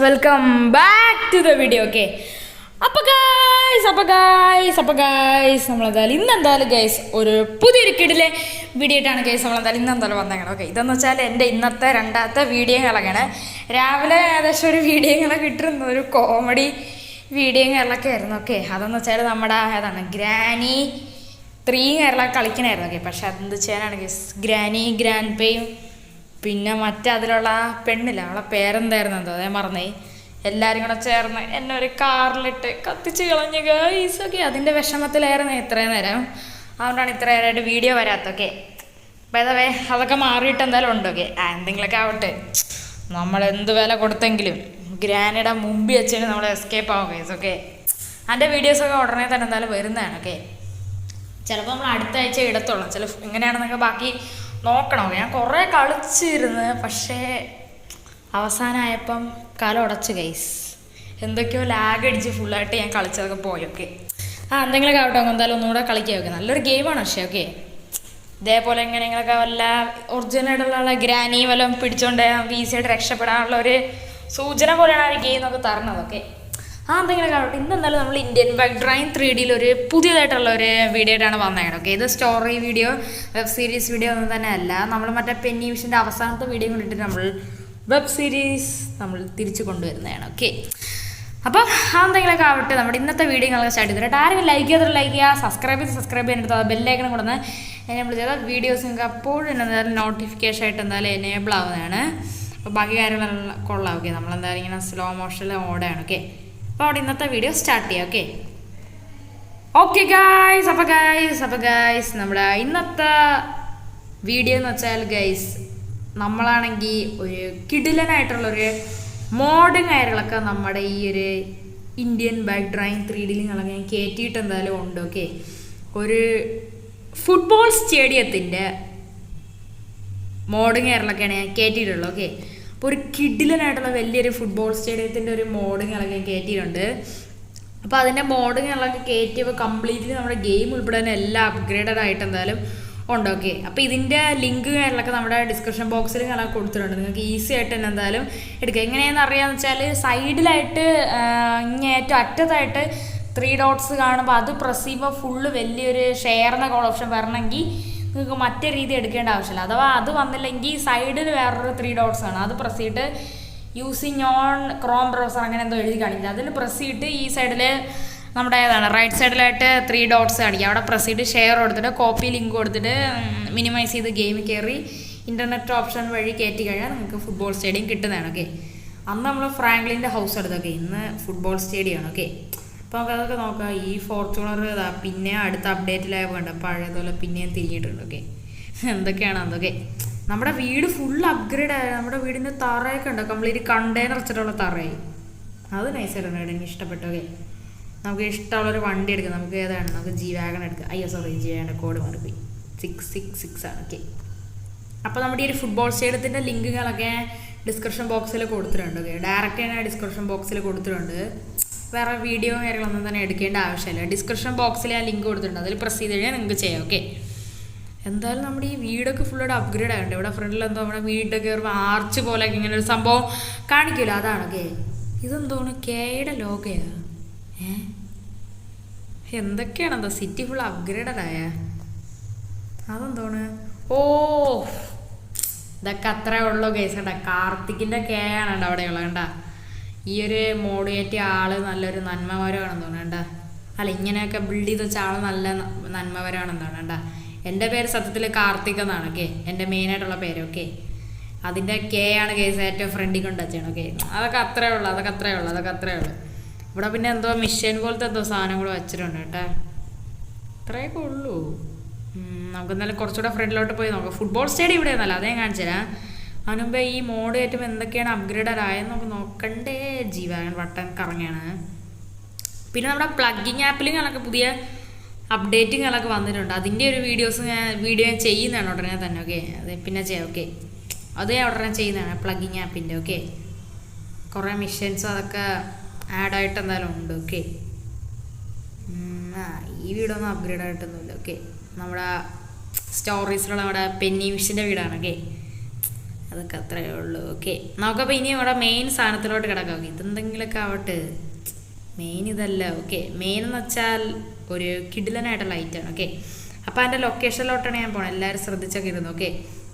Welcome back to the video. Okay, അപ്പോൾ guys നമ്മളെന്തായാലും ഇന്നെന്തായാലും ഗൈസ് ഒരു പുതിയൊരു കിടിലെ വീഡിയോ ആയിട്ടാണ് ഗൈസ് നമ്മളെന്തായാലും ഇന്നെന്തായാലും വന്നേക്കണം. ഓക്കെ, ഇതെന്ന് വെച്ചാൽ എൻ്റെ ഇന്നത്തെ രണ്ടാമത്തെ വീഡിയോ കളങ്ങനെ രാവിലെ ഏകദേശം ഒരു വീഡിയോ ഇങ്ങനെ കിട്ടുന്ന ഒരു കോമഡി വീഡിയോ കേരളമൊക്കെ ആയിരുന്നു. ഓക്കെ, അതെന്ന് വെച്ചാൽ നമ്മുടെ ഏതാണ് ഗ്രാനി 3 കേരള കളിക്കണമായിരുന്നു. ഓക്കെ, പക്ഷെ അതെന്ത് ചെയ്യാനാണ് ഗൈസ്, ഗ്രാൻഡ് പേയും പിന്നെ അതിലുള്ള പെണ്ണില്ല, അവളെ പേരെന്തായിരുന്നു എന്തോ അതേ മറന്നേ, എല്ലാവരും കൂടെ ചേർന്ന് എന്നെ ഒരു കാറിലിട്ട് കത്തിച്ച് കളഞ്ഞു ഗൈസ്. ഓക്കെ, അതിൻ്റെ വിഷമത്തിലായിരുന്നു ഇത്രയും നേരം, അതുകൊണ്ടാണ് ഇത്ര നേരമായിട്ട് വീഡിയോ വരാത്തൊക്കെ. അപ്പോൾ ഏതാവേ അതൊക്കെ മാറിയിട്ട് എന്തായാലും ഉണ്ട്. ഓക്കെ, എന്തെങ്കിലുമൊക്കെ ആവട്ടെ, നമ്മൾ എന്ത് വില കൊടുത്തെങ്കിലും ഗ്രാനിയുടെ മുമ്പിൽ വെച്ചിട്ട് നമ്മൾ എസ്കേപ്പ് ആവും ഗൈസ്. ഓക്കെ, അതിൻ്റെ വീഡിയോസൊക്കെ ഉടനെ തന്നെ എന്തായാലും വരുന്നതാണ്. ഓക്കെ, ചിലപ്പോൾ നമ്മൾ അടുത്ത ആഴ്ച ഇടത്തുള്ളൂ, ചില എങ്ങനെയാണെന്നൊക്കെ ബാക്കി നോക്കണം. ഞാൻ കുറേ കളിച്ചിരുന്ന്, പക്ഷേ അവസാനമായപ്പം കാലം ഉടച്ച് ഗൈസ്, എന്തൊക്കെയോ ലാഗ് അടിച്ച് ഫുള്ളായിട്ട് ഞാൻ കളിച്ചതൊക്കെ പോയി. ഓക്കെ, എന്തെങ്കിലുമൊക്കെ ആവട്ടെ, എന്തായാലും ഒന്നുകൂടെ കളിക്കുക. ഓക്കെ, നല്ലൊരു ഗെയിമാണ്. പക്ഷേ ഓക്കെ, ഇതേപോലെ എങ്ങനെയെങ്കിലൊക്കെ വല്ല ഒറിജിനലായിട്ടുള്ള ഗ്രാനി വല്ലതും പിടിച്ചുകൊണ്ട് ഈസിയായിട്ട് രക്ഷപ്പെടാനുള്ള ഒരു സൂചന പോലെയാണ് ആ ഒരു ഗെയിം നമുക്ക് തരണത്. ഓക്കെ, എന്തെങ്കിലും ആവട്ടെ. ഇന്നെന്തായാലും നമ്മൾ ഇന്ത്യൻ ബാക്ക് ഡ്രൈൻ 3Dയിൽ ഒരു പുതിയതായിട്ടുള്ള ഒരു വീഡിയോ ആയിട്ടാണ് വന്നേക്കണം. ഓക്കെ, ഇത് story video, web series video ഒന്നും തന്നെ അല്ല. നമ്മൾ പെന്നി വിഷൻ്റെ അവസാനത്തെ വീഡിയോ കൊണ്ടിട്ട് നമ്മൾ വെബ് സീരീസ് നമ്മൾ തിരിച്ചു കൊണ്ടുവരുന്നതാണ്. ഓക്കെ, അപ്പോൾ എന്തെങ്കിലുമൊക്കെ ആവട്ടെ, നമ്മുടെ ഇന്നത്തെ വീഡിയോ നിങ്ങൾക്ക് സ്റ്റാർട്ട് ചെയ്തിട്ട് ആരെങ്കിലും ലൈക്ക് ചെയ്തിട്ട് ലൈക്ക് ചെയ്യുക, സബ്സ്ക്രൈബ് ചെയ്യാനെടുത്ത് ബെല്ലൈക്കണം കൊടുന്ന് എനേബിൾ ചെയ്താൽ വീഡിയോസ് നിങ്ങൾക്ക് അപ്പോഴും എന്തായാലും നോട്ടിഫിക്കേഷൻ ആയിട്ട് എന്തായാലും എനേബിൾ ആവുന്നതാണ്. അപ്പോൾ ബാക്കി കാര്യങ്ങളെല്ലാം കൊള്ളാം. ഓക്കെ, നമ്മളെന്തായാലും ഇങ്ങനെ സ്ലോ മോഷനിൽ ഓടാണ്. ഓക്കെ, അപ്പോൾ അവിടെ ഇന്നത്തെ വീഡിയോ സ്റ്റാർട്ട് ചെയ്യാം. ഓക്കെ ഗൈസ് നമ്മുടെ ഇന്നത്തെ വീഡിയോ എന്ന് വെച്ചാൽ ഗൈസ്, നമ്മളാണെങ്കിൽ ഒരു കിടിലനായിട്ടുള്ളൊരു മോഡേൺ കാര്യങ്ങളൊക്കെ നമ്മുടെ ഈ ഒരു ഇന്ത്യൻ ബാക്ക് ഡ്രൈൻ 3Dയിൽ ഞാൻ കയറ്റിയിട്ട് എന്തായാലും ഉണ്ട്. ഓക്കെ, ഒരു ഫുട്ബോൾ സ്റ്റേഡിയത്തിൻ്റെ മോഡേൺ കാര്യങ്ങളൊക്കെയാണ് ഞാൻ കയറ്റിയിട്ടുള്ളത്. ഓക്കെ, അപ്പോൾ ഒരു കിടിലനായിട്ടുള്ള വലിയൊരു ഫുട്ബോൾ സ്റ്റേഡിയത്തിൻ്റെ ഒരു മോഡുകളൊക്കെ കയറ്റിയിട്ടുണ്ട്. അപ്പോൾ അതിൻ്റെ മോഡുകളൊക്കെ കയറ്റിയപ്പോൾ കംപ്ലീറ്റ്ലി നമ്മുടെ ഗെയിം ഉൾപ്പെടെ തന്നെ എല്ലാം അപ്ഗ്രേഡഡ് ആയിട്ട് എന്തായാലും ഉണ്ട്. ഓക്കെ, അപ്പോൾ ഇതിൻ്റെ ലിങ്ക് കാര്യങ്ങളൊക്കെ നമ്മുടെ ഡിസ്ക്രിപ്ഷൻ ബോക്സിൽ ഞാൻ കൊടുത്തിട്ടുണ്ട്, നിങ്ങൾക്ക് ഈസി ആയിട്ട് തന്നെ എന്തായാലും എടുക്കുക. എങ്ങനെയാണെന്ന് അറിയാമെന്ന് വെച്ചാൽ സൈഡിലായിട്ട് ഇങ്ങനെ ഏറ്റവും അറ്റത്തായിട്ട് 3 ഡോട്ട്സ് കാണുമ്പോൾ അത് പ്രസ് ചെയ്യുമ്പോൾ ഫുള്ള് വലിയൊരു ഷെയർ എന്ന ഓപ്ഷൻ വരണമെങ്കിൽ നിങ്ങൾക്ക് മറ്റേ രീതി എടുക്കേണ്ട ആവശ്യമില്ല. അഥവാ അത് വന്നില്ലെങ്കിൽ സൈഡിൽ വേറൊരു 3 ഡോട്ട്സ് ആണ്, അത് പ്രസ് ചെയ്തിട്ട് യൂസിങ് ഓൺ ക്രോം ബ്രൗസർ അങ്ങനെ എന്തോ എഴുതി കാണിക്കില്ല, അതിൽ പ്രസ് ചെയ്തിട്ട് ഈ സൈഡിൽ നമ്മുടെ ഏതാണ് റൈറ്റ് സൈഡിലായിട്ട് 3 ഡോട്ട്സ് കാണിക്കുക, അവിടെ പ്രസ് ചെയ്തിട്ട് ഷെയർ കൊടുത്തിട്ട് കോപ്പി ലിങ്ക് കൊടുത്തിട്ട് മിനിമൈസ് ചെയ്ത് ഗെയിം കയറി ഇൻ്റർനെറ്റ് ഓപ്ഷൻ വഴി കയറ്റി കഴിഞ്ഞാൽ നിങ്ങൾക്ക് ഫുട്ബോൾ സ്റ്റേഡിയം കിട്ടുന്നതാണ്. ഓക്കെ, അന്ന് നമ്മൾ ഫ്രാങ്ക്ലിൻ്റെ ഹൗസ് എടുത്തൊക്കെ, ഇന്ന് ഫുട്ബോൾ സ്റ്റേഡിയമാണ്. ഓക്കെ, അപ്പോൾ നമുക്ക് അതൊക്കെ നോക്കാം. ഈ ഫോർച്യൂണർ പിന്നെ അടുത്ത അപ്ഡേറ്റിലായ വേണ്ട പഴയതുപോലെ പിന്നെയും തിരിഞ്ഞിട്ടുണ്ട്. ഓക്കെ, എന്തൊക്കെയാണ് അതൊക്കെ. നമ്മുടെ വീട് ഫുൾ അപ്ഗ്രേഡ് ആയ, നമ്മുടെ വീടിൻ്റെ തറയൊക്കെ ഉണ്ട് കംപ്ലീറ്റ് കണ്ടെയ്നർ വെച്ചിട്ടുള്ള തറയായി, അത് നൈസായിട്ടുണ്ട്. എനിക്ക് ഇഷ്ടപ്പെട്ടു. ഓക്കെ, നമുക്ക് ഇഷ്ടമുള്ളൊരു വണ്ടി എടുക്കാം. നമുക്ക് ഏതാണ്, നമുക്ക് G-Wagon എടുക്കാം. G-Wagon കോഡ് മാറിപ്പോയി, 666 ആണ്. ഓക്കെ, അപ്പോൾ നമ്മുടെ ഈ ഒരു ഫുട്ബോൾ സ്റ്റേഡിയത്തിൻ്റെ ലിങ്കുകളൊക്കെ ഡിസ്ക്രിപ്ഷൻ ബോക്സിൽ കൊടുത്തിട്ടുണ്ട്. ഓക്കെ, ഡയറക്റ്റ് തന്നെ ഡിസ്ക്രിപ്ഷൻ ബോക്സിൽ കൊടുത്തിട്ടുണ്ട്, വേറെ വീഡിയോ കാര്യങ്ങളൊന്നും തന്നെ എടുക്കേണ്ട ആവശ്യമില്ല. ഡിസ്ക്രിപ്ഷൻ ബോക്സിൽ ഞാൻ ലിങ്ക് കൊടുത്തിട്ടുണ്ട്, അതിൽ പ്രസ് ചെയ്ത് കഴിഞ്ഞാൽ നിങ്ങൾക്ക് ചെയ്യാം. ഓക്കെ, എന്തായാലും നമ്മുടെ ഈ വീടൊക്കെ ഫുള്ളായിട്ട് അപ്ഗ്രേഡ് ആയിട്ടുണ്ട്. ഇവിടെ ഫ്രണ്ടിൽ എന്തോ നമ്മുടെ വീടൊക്കെ കയറുമ്പോൾ ആർച്ച് പോലെയൊക്കെ ഇങ്ങനെ ഒരു സംഭവം കാണിക്കില്ല, അതാണ്. ഓക്കെ, ഇതെന്തോന്ന് കെയുടെ ലോഗയാണ്, എന്തൊക്കെയാണ് എന്താ സിറ്റി ഫുൾ അപ്ഗ്രേഡഡ് ആയ, അതെന്തോണ്. ഇതൊക്കെ അത്രേ ഉള്ളൂ ഗൈസ്. കണ്ട കാർത്തിക്കിൻ്റെ കെ ആണ് അവിടെയുള്ള, കണ്ട ഈ ഒരു മോഡ് കയറ്റിയ ആള് നല്ലൊരു നന്മവരമാണെന്ന് തോന്നണ്ട, അല്ല ഇങ്ങനെയൊക്കെ ബിൽഡ് ചെയ്ത് വെച്ച ആള് നല്ല നന്മവരമാണെന്ന് തോന്നണ്ട. എൻ്റെ പേര് സത്യത്തിൽ കാർത്തിക് എന്നാണ്. ഓക്കെ, എൻ്റെ മെയിനായിട്ടുള്ള പേര്. ഓക്കെ, അതിൻ്റെ കെ ആണ് കേസ് ഏറ്റവും ഫ്രണ്ടിൽ കൊണ്ട് വെച്ചാണ്. ഓക്കെ, അതൊക്കെ അത്രേ ഉള്ളൂ. ഇവിടെ പിന്നെ എന്തോ മിഷൻ പോലത്തെ എന്തോ സാധനം കൂടെ വെച്ചിട്ടുണ്ട് കേട്ടോ, അത്രയൊക്കെ ഉള്ളൂ. നമുക്ക് എന്നാലും കുറച്ചുകൂടെ ഫ്രണ്ടിലോട്ട് പോയി നോക്കാം. ഫുട്ബോൾ സ്റ്റേഡിയം ഇവിടെ ഒന്നല്ല, അതേ കാണിച്ചു തരാം. അതിന് മുമ്പ് ഈ മോഡ് കയറ്റുമ്പോൾ എന്തൊക്കെയാണ് അപ്ഗ്രേഡഡ് ആയെന്ന് നമുക്ക് നോക്കണ്ടേ. G-Wagon വട്ടം കറങ്ങിയാണ്. പിന്നെ നമ്മുടെ പ്ലഗിങ് ആപ്പിലുകളൊക്കെ പുതിയ അപ്ഡേറ്റുകളൊക്കെ വന്നിട്ടുണ്ട്, അതിൻ്റെ ഒരു വീഡിയോ ഞാൻ ചെയ്യുന്നതാണ് ഉടനെ തന്നെ. ഓക്കെ, അത് പിന്നെ ചെയ്യാം. ഓക്കെ, അത് ഞാൻ ഉടനെ ചെയ്യുന്നതാണ് പ്ലഗിങ് ആപ്പിൻ്റെ. ഓക്കെ, കുറേ മിഷൻസ് അതൊക്കെ ആഡായിട്ട് എന്തായാലും ഉണ്ട്. ഓക്കെ, ഈ വീടൊന്നും അപ്ഗ്രേഡ് ആയിട്ടൊന്നുമില്ല. ഓക്കെ, നമ്മുടെ സ്റ്റോറീസിലുള്ള നമ്മുടെ പെന്നി വിഷിൻ്റെ വീടാണ്. ഓക്കെ, അതൊക്കെ അത്രയേ ഉള്ളൂ. ഓക്കെ, നമുക്കപ്പോൾ ഇനി ഇവിടെ മെയിൻ സാധനത്തിലോട്ട് കിടക്കാം. ഓക്കെ, ഇതെന്തെങ്കിലുമൊക്കെ ആവട്ടെ, മെയിൻ ഇതല്ല. ഓക്കെ, മെയിൻ എന്ന് വെച്ചാൽ ഒരു കിടിലനായിട്ടുള്ള ഐറ്റമാണ്. ഓക്കെ, അപ്പോൾ അതിൻ്റെ ലൊക്കേഷനിലോട്ടാണ് ഞാൻ പോകണം. എല്ലാവരും ശ്രദ്ധിച്ചൊക്കെ ഇരുന്നു. ഓക്കെ,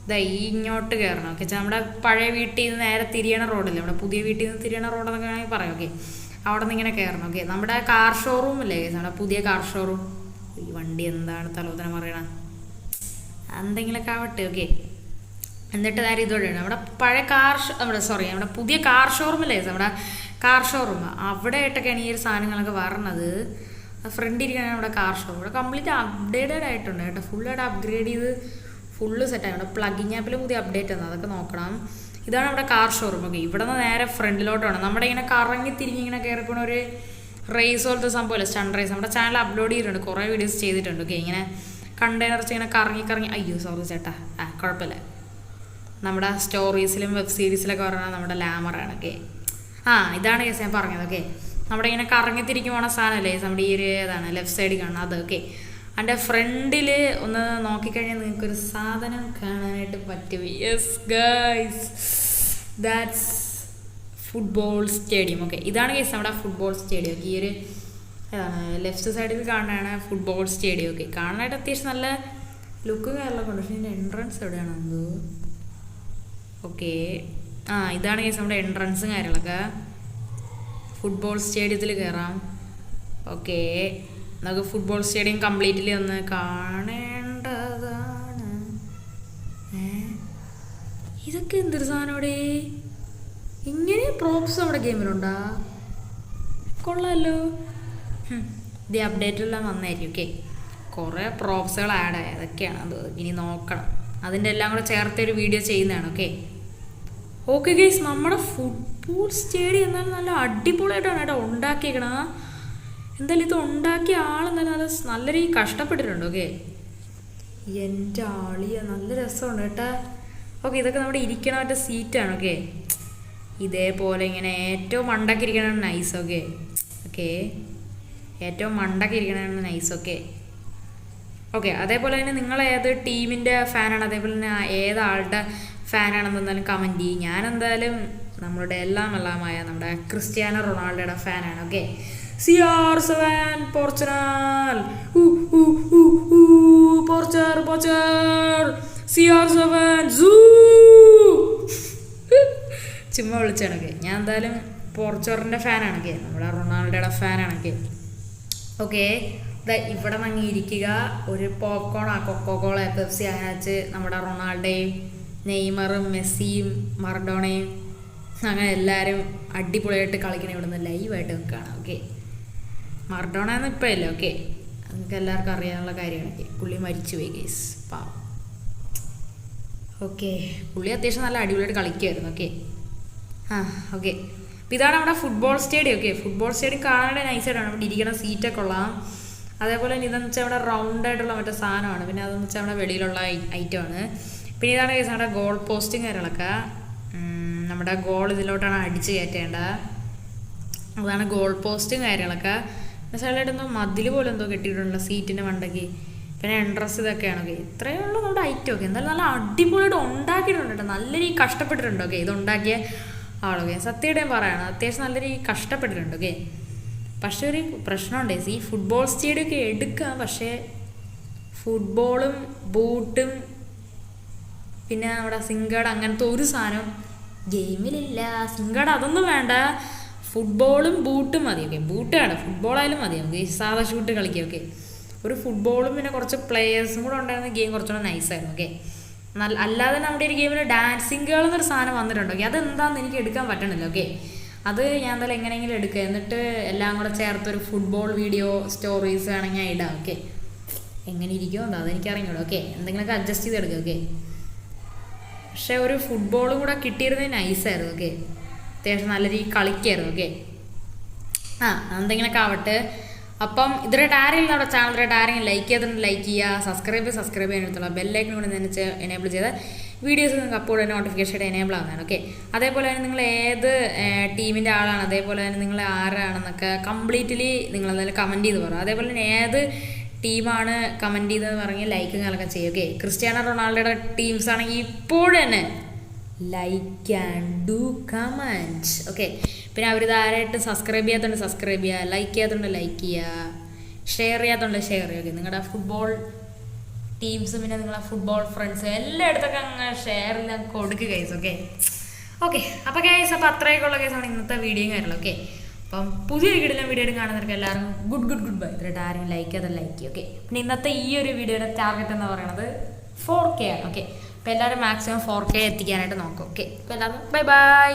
ഇതാ ഈ ഇങ്ങോട്ട് കയറണം. ഓക്കെ, നമ്മുടെ പഴയ വീട്ടിൽ നിന്ന് നേരെ തിരിയണ റോഡല്ലേ, നമ്മുടെ പുതിയ വീട്ടിൽ നിന്ന് തിരിയണ റോഡെന്നൊക്കെ വേണമെങ്കിൽ പറയാം. ഓക്കെ, അവിടെ നിന്ന് ഇങ്ങനെ കയറണം. ഓക്കെ, നമ്മുടെ കാർ ഷോറൂം അല്ലേ, നമ്മുടെ പുതിയ കാർ ഷോറൂം. ഈ വണ്ടി എന്താണ് തലോധന പറയണ, എന്തെങ്കിലുമൊക്കെ ആവട്ടെ. ഓക്കെ, എന്നിട്ട് കാര്യം ഇതോടെയാണ് നമ്മുടെ പഴയ നമ്മുടെ പുതിയ കാർ ഷോറൂം അല്ലേ, നമ്മുടെ കാർ ഷോറൂം. അവിടെ ആയിട്ടൊക്കെയാണ് ഈ ഒരു സാധനങ്ങളൊക്കെ വരണത്. ഫ്രണ്ട് ഇരിക്കുകയാണ് നമ്മുടെ കാർ ഷോറൂം. ഇവിടെ കംപ്ലീറ്റ് അപ്ഡേറ്റഡ് ആയിട്ടുണ്ട് കേട്ടോ, ഫുള്ളായിട്ട് അപ്ഗ്രേഡ് ചെയ്ത് ഫുള്ള് സെറ്റാണ്. ഇവിടെ പ്ലഗിങ് ആപ്പിൽ പുതിയ അപ്ഡേറ്റ് ആണ്, അതൊക്കെ നോക്കണം. ഇതാണ് നമ്മുടെ കാർ ഷോറൂം. ഓക്കെ, ഇവിടെ നിന്ന് നേരെ ഫ്രണ്ടിലോട്ടാണ്. നമ്മുടെ ഇങ്ങനെ കറങ്ങി തിരിഞ്ഞ് ഇങ്ങനെ കയറിപ്പോണ ഒരു റേസ് പോലത്തെ സംഭവമല്ലേ, സ്റ്റണ്ട് റേസ്. നമ്മുടെ ചാനൽ അപ്ലോഡ് ചെയ്തിട്ടുണ്ട്, കുറേ വീഡിയോസ് ചെയ്തിട്ടുണ്ട്. ഓക്കെ, ഇങ്ങനെ കണ്ടെയ്നർസ് ഇങ്ങനെ കറങ്ങി അയ്യോ സോറി ചേട്ടാ, കുഴപ്പമില്ല. നമ്മുടെ സ്റ്റോറീസിലും വെബ് സീരീസിലൊക്കെ പറഞ്ഞാൽ നമ്മുടെ ലാമറാണ്. ഓക്കെ, ഇതാണ് കേസ് ഞാൻ പറഞ്ഞത്. ഓക്കെ, നമ്മുടെ ഇങ്ങനെ കറങ്ങിത്തിരിക്കും പോണ സാധനമല്ലേ നമ്മുടെ ഈ ഒരു ഏതാണ് ലെഫ്റ്റ് സൈഡിൽ കാണുന്നത്, അത്. ഓക്കെ, അതിൻ്റെ ഫ്രണ്ടിൽ ഒന്ന് നോക്കിക്കഴിഞ്ഞാൽ നിങ്ങൾക്കൊരു സാധനം കാണാനായിട്ട് പറ്റും. Yes guys, that's football stadium. Okay, ഇതാണ് കേസ് നമ്മുടെ ഫുട്ബോൾ സ്റ്റേഡിയം. ഈ ഒരു ലെഫ്റ്റ് സൈഡിൽ കാണാനാണ് ഫുട്ബോൾ സ്റ്റേഡിയം. ഓക്കെ, കാണാനായിട്ട് അത്യാവശ്യം നല്ല ലുക്കും കാര്യങ്ങളൊക്കെ ഉണ്ട്. പക്ഷേ ഇതിൻ്റെ എൻട്രൻസ് എവിടെയാണെന്തോ. ഓക്കെ, ഇതാണ് കേസ് നമ്മുടെ എൻട്രൻസും കാര്യങ്ങളൊക്കെ. ഫുട്ബോൾ സ്റ്റേഡിയത്തിൽ കയറാം. ഓക്കെ, നമുക്ക് ഫുട്ബോൾ സ്റ്റേഡിയം കംപ്ലീറ്റ്ലി ഒന്ന് കാണേണ്ടതാണ്. ഇതൊക്കെ എന്തൊരു സാധനം ഇവിടെ, ഇങ്ങനെ പ്രോപ്സ് നമ്മുടെ ഗെയിമിലുണ്ടാ, കൊള്ളാമല്ലോ. ഇത് അപ്ഡേറ്റെല്ലാം വന്നായിരിക്കും. ഓക്കെ, കുറേ പ്രോപ്സുകൾ ആഡായി, അതൊക്കെയാണ് അത് ഇനി നോക്കണം. അതിൻ്റെ എല്ലാം കൂടെ ചേർത്ത് ഒരു വീഡിയോ ചെയ്യുന്നതാണ്. ഓക്കെ ഗൈസ്, നമ്മുടെ ഫുട്ബോൾ സ്റ്റേഡിയം എന്നാലും നല്ല അടിപൊളിയായിട്ടാണ് കേട്ടോ ഉണ്ടാക്കിയേക്കണം. എന്തായാലും ഇത് ഉണ്ടാക്കിയ ആളെന്തായാലും നല്ല രീതിയിൽ കഷ്ടപ്പെട്ടിട്ടുണ്ട്. ഓക്കെ, എൻ്റെ ആളിയ നല്ല രസമുണ്ട് കേട്ടോ. ഓക്കെ, ഇതൊക്കെ നമ്മുടെ ഇരിക്കണ മറ്റേ സീറ്റാണ്. ഓക്കെ, ഇതേപോലെ ഇങ്ങനെ ഏറ്റവും മണ്ടക്കി ഇരിക്കണതാണ് നൈസ്. ഓക്കെ, ഏറ്റവും മണ്ടക്കി ഇരിക്കണതാണ് നൈസ്. ഓക്കെ, അതേപോലെ തന്നെ നിങ്ങൾ ഏത് ടീമിൻ്റെ ഫാനാണ്, അതേപോലെ തന്നെ ഏതാളുടെ ഫാനാണെന്ന് എന്തായാലും കമൻറ്റ് ചെയ്യും. ഞാൻ എന്തായാലും നമ്മളുടെ എല്ലാമായ നമ്മുടെ ക്രിസ്ത്യാനോ റൊണാൾഡോയുടെ ഫാനാണ്. Okay, CR7 Portugal, Portugal CR7 ചുമ്മാ വിളിച്ചാണ്. ഓക്കെ, ഞാൻ എന്തായാലും പോർച്ചുഗലിൻ്റെ ഫാനാണ്. ഓക്കെ, നമ്മുടെ റൊണാൾഡോയുടെ ഫാനാണ്. ഓക്കെ, ഇവിടെ മങ്ങിയിരിക്കുക, ഒരു പോപ്കോൺ, കൊക്കോകോള, പെപ്സി അങ്ങനെ വെച്ച് നമ്മുടെ റൊണാൾഡോയും നെയ്മറും മെസ്സിയും മറഡോണയും അങ്ങനെ എല്ലാവരും അടിപൊളിയായിട്ട് കളിക്കണം. ഇവിടെ നിന്ന് ലൈവായിട്ട് നിൽക്കുകയാണ്. ഓക്കെ, മറഡോണ എന്ന് ഇപ്പം ഇല്ല. ഓക്കെ, നിങ്ങൾക്ക് എല്ലാവർക്കും അറിയാനുള്ള കാര്യമാണ്. പുള്ളി മരിച്ചുപോയി ഗൈസ്, പാവം. ഓക്കെ, പുള്ളി അത്യാവശ്യം നല്ല അടിപൊളിയായിട്ട് കളിക്കുമായിരുന്നു. ഓക്കെ, ഓക്കെ, അപ്പോൾ ഇതാണ് നമ്മുടെ football stadium. Okay, football stadium കാണാനായിട്ട് നൈസായിട്ടാണ്. ഇവിടെ ഇരിക്കുന്ന സീറ്റൊക്കെ ഉള്ളതാണ്. അതേപോലെ തന്നെ ഇതെന്ന് വെച്ചാൽ ഇവിടെ റൗണ്ടായിട്ടുള്ള മറ്റേ സാധനമാണ്. പിന്നെ അതെന്ന് വെച്ചാൽ നമ്മുടെ വെളിയിലുള്ള ഐറ്റമാണ്. പിന്നെ ഇതാണ് കേസ് നമ്മുടെ ഗോൾ പോസ്റ്റും കാര്യങ്ങളൊക്കെ. നമ്മുടെ ഗോൾ ഇതിലോട്ടാണ് അടിച്ച് കയറ്റേണ്ടത്. അതാണ് ഗോൾ പോസ്റ്റും കാര്യങ്ങളൊക്കെ. സൈഡിലായിട്ടെന്തോ മതിൽ പോലെ എന്തോ കെട്ടിയിട്ടുണ്ടല്ലോ സീറ്റിൻ്റെ മണ്ടയ്ക്ക്. പിന്നെ എൻട്രൻസ് ഇതൊക്കെയാണ്. ഓക്കെ, ഇത്രയേ ഉള്ളൂ നമ്മുടെ ഐറ്റം. ഓക്കെ, എന്തായാലും നല്ല അടിപൊളിയായിട്ട് ഉണ്ടാക്കിയിട്ടുണ്ട് കേട്ടോ. നല്ല രീതിയിൽ കഷ്ടപ്പെട്ടിട്ടുണ്ട്. ഓക്കെ, ഇതുണ്ടാക്കിയ ആളൊക്കെ സത്യമായിട്ടും പറയണം, അത്യാവശ്യം നല്ല രീതിയിൽ കഷ്ടപ്പെട്ടിട്ടുണ്ട്. ഓക്കെ, പക്ഷെ ഒരു പ്രശ്നമുണ്ട്, ഈ ഫുട്ബോൾ സ്റ്റേഡിയം ഒക്കെ എടുക്കാം. പക്ഷേ ഫുട്ബോളും ബൂട്ടും പിന്നെ അവിടെ സിങ്കട അങ്ങനത്തെ ഒരു സാധനം ഗെയിമിലില്ല. സിങ്കട അതൊന്നും വേണ്ട, ഫുട്ബോളും ബൂട്ടും മതി. ഓക്കെ, ബൂട്ട് വേണം, ഫുട്ബോളായാലും മതി. നമുക്ക് സാധാ ഷൂട്ട് കളിക്കാം. ഓക്കെ, ഒരു ഫുട്ബോളും പിന്നെ കുറച്ച് പ്ലേയേഴ്സും കൂടെ ഉണ്ടായിരുന്ന ഗെയിം കുറച്ചുകൂടെ നൈസായിരുന്നു. ഓക്കെ, അല്ലാതെ നമ്മുടെ ഒരു ഗെയിമിൽ ഡാൻസിങ് ഗേൾ എന്നൊരു സാധനം വന്നിട്ടുണ്ട്. ഓക്കെ, അതെന്താണെന്ന് എനിക്ക് എടുക്കാൻ പറ്റണില്ല. ഓക്കെ, അത് ഞാൻ എന്തായാലും എങ്ങനെയെങ്കിലും എടുക്കുക, എന്നിട്ട് എല്ലാം കൂടെ ചേർത്തൊരു ഫുട്ബോൾ വീഡിയോ സ്റ്റോറീസ് വേണമെങ്കിൽ ഞാൻ ഇടാം. ഓക്കെ, എങ്ങനെ ഇരിക്കുമോ എന്താ അതെനിക്കറിഞ്ഞൂടാ. ഓക്കെ, എന്തെങ്കിലുമൊക്കെ അഡ്ജസ്റ്റ് ചെയ്ത് എടുക്കുക. ഓക്കെ, പക്ഷേ ഒരു ഫുട്ബോളും കൂടെ കിട്ടിയിരുന്നത് നൈസായിരുന്നു. ഓക്കെ, അത്യാവശ്യം നല്ല രീതിയിൽ കളിക്കായിരുന്നു. ഓക്കെ, എന്തെങ്കിലുമൊക്കെ ആവട്ടെ. അപ്പം ഇതിലായിട്ട് ആരെങ്കിലും നമ്മുടെ ചാനലിലായിട്ട് ആരെങ്കിലും ലൈക്ക് ചെയ്തിട്ടുണ്ട് ലൈക്ക് ചെയ്യുക, സബ്സ്ക്രൈബ് ചെയ്യാനെടുത്തുള്ള ബെല്ലൈക്കൻ കൂടി നനച്ച് എനേബിൾ ചെയ്താൽ വീഡിയോസ് നിങ്ങൾക്ക് അപ്പോൾ തന്നെ നോട്ടിഫിക്കേഷൻ എനേബിൾ ആവുന്നതാണ്. ഓക്കെ, അതേപോലെ തന്നെ നിങ്ങൾ ഏത് ടീമിൻ്റെ ആളാണ്, അതേപോലെ തന്നെ നിങ്ങൾ ആരാണെന്നൊക്കെ കംപ്ലീറ്റ്ലി നിങ്ങൾ എന്തായാലും കമൻറ്റ് ചെയ്ത് പറയുക. അതേപോലെ തന്നെ ഏത് ടീമാണ് കമൻറ്റ് ചെയ്തതെന്ന് പറഞ്ഞാൽ ലൈക്കും കാര്യങ്ങളൊക്കെ ചെയ്യും. ഓക്കെ, ക്രിസ്ത്യാനോ റൊണാൾഡോയുടെ ടീംസ് ആണെങ്കിൽ ഇപ്പോഴും തന്നെ like and do comment. Okay, പിന്നെ അവർ ധാരാളമായിട്ട് സബ്സ്ക്രൈബ് ചെയ്യാത്തതുകൊണ്ട് സബ്സ്ക്രൈബ് ചെയ്യുക, ലൈക്ക് ചെയ്യാത്തതുകൊണ്ട് ലൈക്ക് ചെയ്യുക, ഷെയർ ചെയ്യാത്തതുകൊണ്ട് ഷെയർ ചെയ്യുക. ഓക്കെ, നിങ്ങളുടെ ഫുട്ബോൾ ടീംസ് പിന്നെ നിങ്ങളുടെ ഫുട്ബോൾ ഫ്രണ്ട്സ് എല്ലായിടത്തൊക്കെ അങ്ങ് ഷെയർ എല്ലാം കൊടുക്കുക ഗൈസ്. ഓക്കെ ഓക്കെ അപ്പോൾ ഗൈസ്, അപ്പോൾ അത്രയൊക്കെ ഉള്ള കേസാണ് ഇന്നത്തെ വീഡിയോയും കാര്യങ്ങളും. ഓക്കെ, അപ്പം പുതിയൊരു വീഡിയോ വീഡിയോ കാണുന്നവർക്ക് എല്ലാവരും ഗുഡ് ബൈ. ഇതിലായിട്ട് ആരും ലൈക്ക് ചെയ്താൽ ലൈക്ക് ചെയ്യും. ഓക്കെ, പിന്നെ ഇന്നത്തെ ഈ ഒരു വീഡിയോയുടെ ടാർഗറ്റ് എന്ന് പറയുന്നത് 4K ആണ്. ഓക്കെ, അപ്പോൾ എല്ലാവരും മാക്സിമം 4K എത്തിക്കാനായിട്ട് നോക്കും. ഓക്കെ, അപ്പോൾ എല്ലാവരും ബൈ.